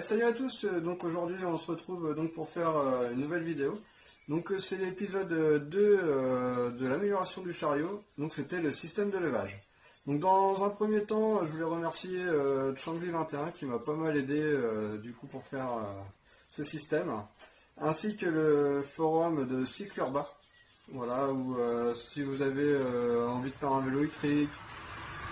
Salut à tous, donc aujourd'hui on se retrouve donc pour faire une nouvelle vidéo. Donc c'est l'épisode 2 de l'amélioration du chariot, donc c'était le système de levage. Donc dans un premier temps, je voulais remercier Changly21 qui m'a pas mal aidé du coup pour faire ce système, ainsi que le forum de Cycle Urbain, voilà, où si vous avez envie de faire un vélo électrique,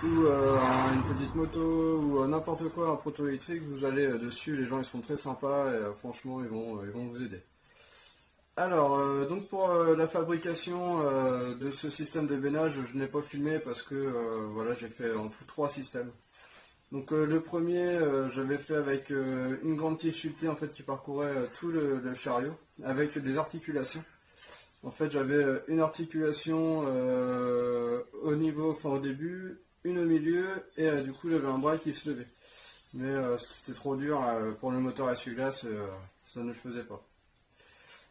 ou une petite moto, ou n'importe quoi, un proto électrique, vous allez dessus, les gens ils sont très sympas et franchement ils vont vous aider. Alors, donc pour la fabrication de ce système de bénage, je n'ai pas filmé parce que voilà, j'ai fait en tout 3 systèmes. Donc le premier, j'avais fait avec une grande tige sculptée en fait qui parcourait tout le chariot, avec des articulations. En fait, j'avais une articulation au niveau, enfin au début, une au milieu, et du coup j'avais un bras qui se levait. Mais c'était trop dur pour le moteur à essuie-glace, ça ne le faisait pas.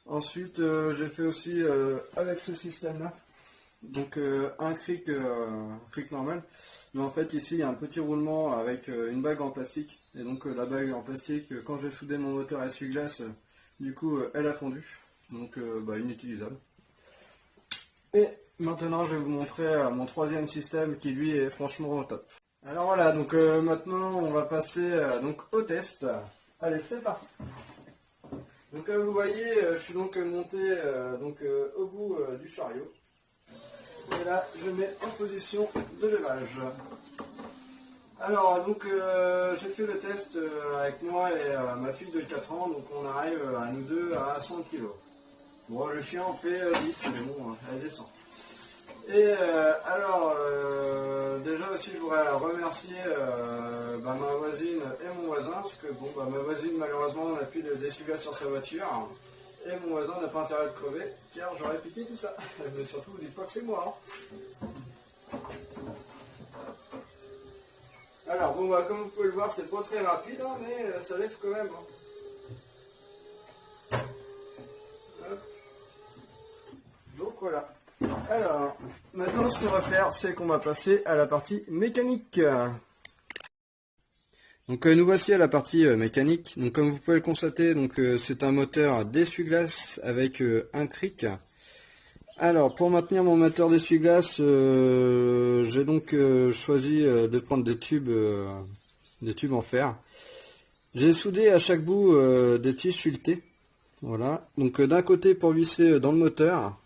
Ensuite, j'ai fait aussi avec ce système-là, donc un cric normal. Mais en fait, ici, il y a un petit roulement avec une bague en plastique. Et donc la bague en plastique, quand j'ai soudé mon moteur à essuie-glace, du coup, elle a fondu. Donc inutilisable. Et maintenant, je vais vous montrer mon troisième système qui lui est franchement au top. Alors voilà, donc maintenant on va passer donc au test. Allez, c'est parti. Donc vous voyez, je suis donc monté au bout du chariot. Et là, je mets en position de levage. Alors donc j'ai fait le test avec moi et ma fille de 4 ans, donc on arrive à nous deux à 100 kg. Bon, le chien en fait 10, mais bon, elle descend. Et déjà aussi je voudrais remercier ma voisine et mon voisin, parce que bon, ma voisine malheureusement n'a plus d'essuie-glace sur sa voiture, et mon voisin n'a pas intérêt de crever, car j'aurais piqué tout ça. Mais surtout, dites pas que c'est moi. Hein. Alors bon, comme vous pouvez le voir, c'est pas très rapide, hein, mais ça lève quand même. Hein. Donc voilà. Alors, maintenant ce qu'on va faire, c'est qu'on va passer à la partie mécanique. Donc nous voici à la partie mécanique. Donc comme vous pouvez le constater, donc c'est un moteur d'essuie-glace avec un cric. Alors pour maintenir mon moteur d'essuie-glace, j'ai donc choisi de prendre des tubes en fer. J'ai soudé à chaque bout des tiges filetées. Voilà. Donc d'un côté pour visser dans le moteur.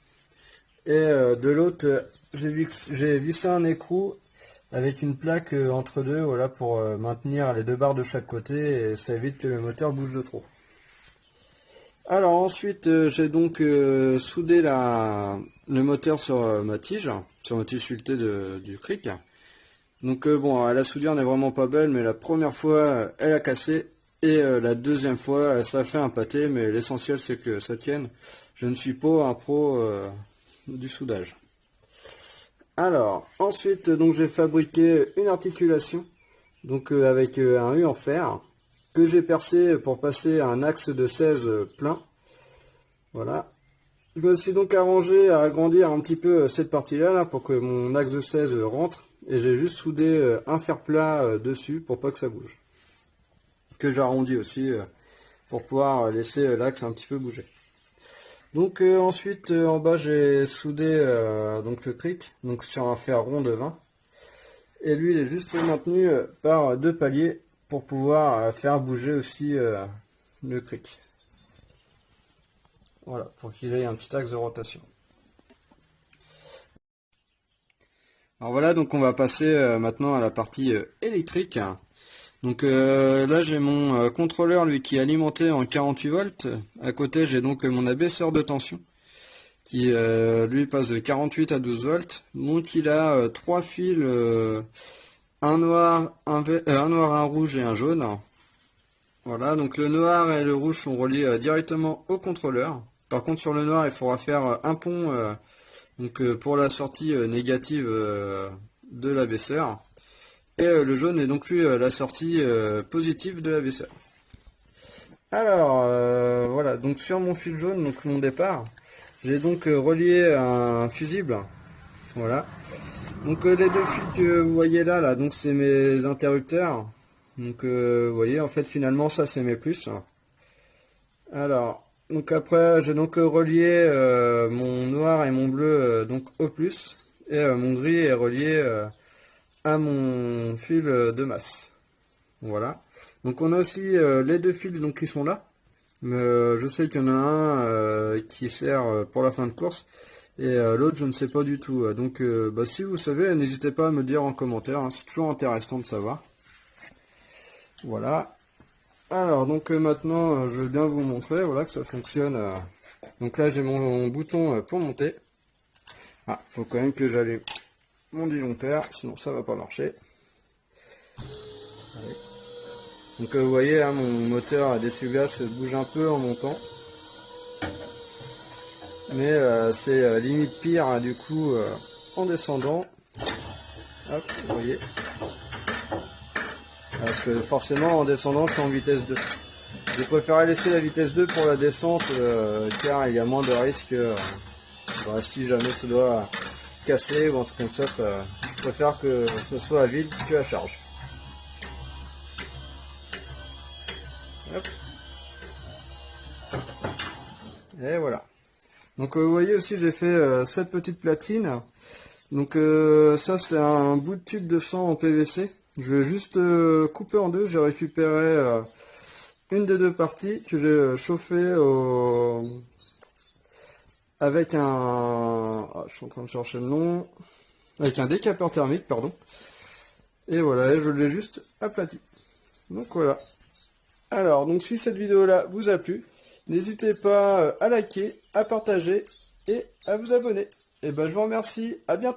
Et de l'autre, j'ai vissé un écrou avec une plaque entre deux, voilà, pour maintenir les deux barres de chaque côté et ça évite que le moteur bouge de trop. Alors ensuite, j'ai donc soudé le moteur sur ma tige sculptée du cric. Donc bon, la soudure n'est vraiment pas belle, mais la première fois, elle a cassé. Et la deuxième fois, ça fait un pâté, mais l'essentiel c'est que ça tienne. Je ne suis pas un pro du soudage. Alors ensuite donc j'ai fabriqué une articulation donc avec un U en fer que j'ai percé pour passer à un axe de 16 plein. Voilà, je me suis donc arrangé à agrandir un petit peu cette partie là pour que mon axe de 16 rentre, et j'ai juste soudé un fer plat dessus pour pas que ça bouge, que j'arrondis aussi pour pouvoir laisser l'axe un petit peu bouger. Donc ensuite en bas j'ai soudé donc le cric donc sur un fer rond de 20, et lui il est juste maintenu par 2 paliers pour pouvoir faire bouger aussi le cric. Voilà, pour qu'il ait un petit axe de rotation. Alors voilà, donc on va passer maintenant à la partie électrique. Donc là j'ai mon contrôleur lui qui est alimenté en 48 volts. À côté j'ai donc mon abaisseur de tension qui lui passe de 48 à 12 volts. Donc il a 3 fils, un noir, un rouge et un jaune. Voilà, donc le noir et le rouge sont reliés directement au contrôleur. Par contre sur le noir il faudra faire un pont pour la sortie négative de l'abaisseur. Et le jaune est donc lui la sortie positive de l'abaisseur. Alors voilà, donc sur mon fil jaune, donc mon départ, j'ai donc relié un fusible. Voilà. Donc les deux fils que vous voyez là, donc c'est mes interrupteurs. Donc vous voyez, en fait finalement ça c'est mes plus. Alors, donc après j'ai donc relié mon noir et mon bleu donc au plus, et mon gris est relié à mon fil de masse. Voilà. Donc on a aussi les deux fils donc qui sont là. Mais je sais qu'il y en a un qui sert pour la fin de course, et l'autre je ne sais pas du tout. Donc bah, si vous savez, n'hésitez pas à me dire en commentaire, hein, c'est toujours intéressant de savoir. Voilà. Alors donc maintenant je vais bien vous montrer, voilà, que ça fonctionne. Donc là j'ai mon bouton pour monter. Ah, faut quand même que j'allume mon disjoncteur, sinon ça va pas marcher. Allez. Donc vous voyez, hein, mon moteur d'essuie-glace bouge un peu en montant. Mais c'est limite pire, hein, du coup en descendant. Hop, vous voyez. Parce que forcément en descendant je suis en vitesse 2. Je préfère laisser la vitesse 2 pour la descente car il y a moins de risques. Si jamais ça doit casser ou un truc comme ça, je préfère que ce soit à vide que à charge. Hop. Et voilà. Donc vous voyez aussi j'ai fait cette petite platine. Donc ça c'est un bout de tube de sang en PVC. Je vais juste couper en deux. J'ai récupéré une des deux parties que j'ai chauffé avec un... Ah, je suis en train de chercher le nom. Avec un décapeur thermique, pardon. Et voilà, je l'ai juste aplati. Donc voilà. Alors, donc si cette vidéo-là vous a plu, n'hésitez pas à liker, à partager et à vous abonner. Et ben je vous remercie, à bientôt.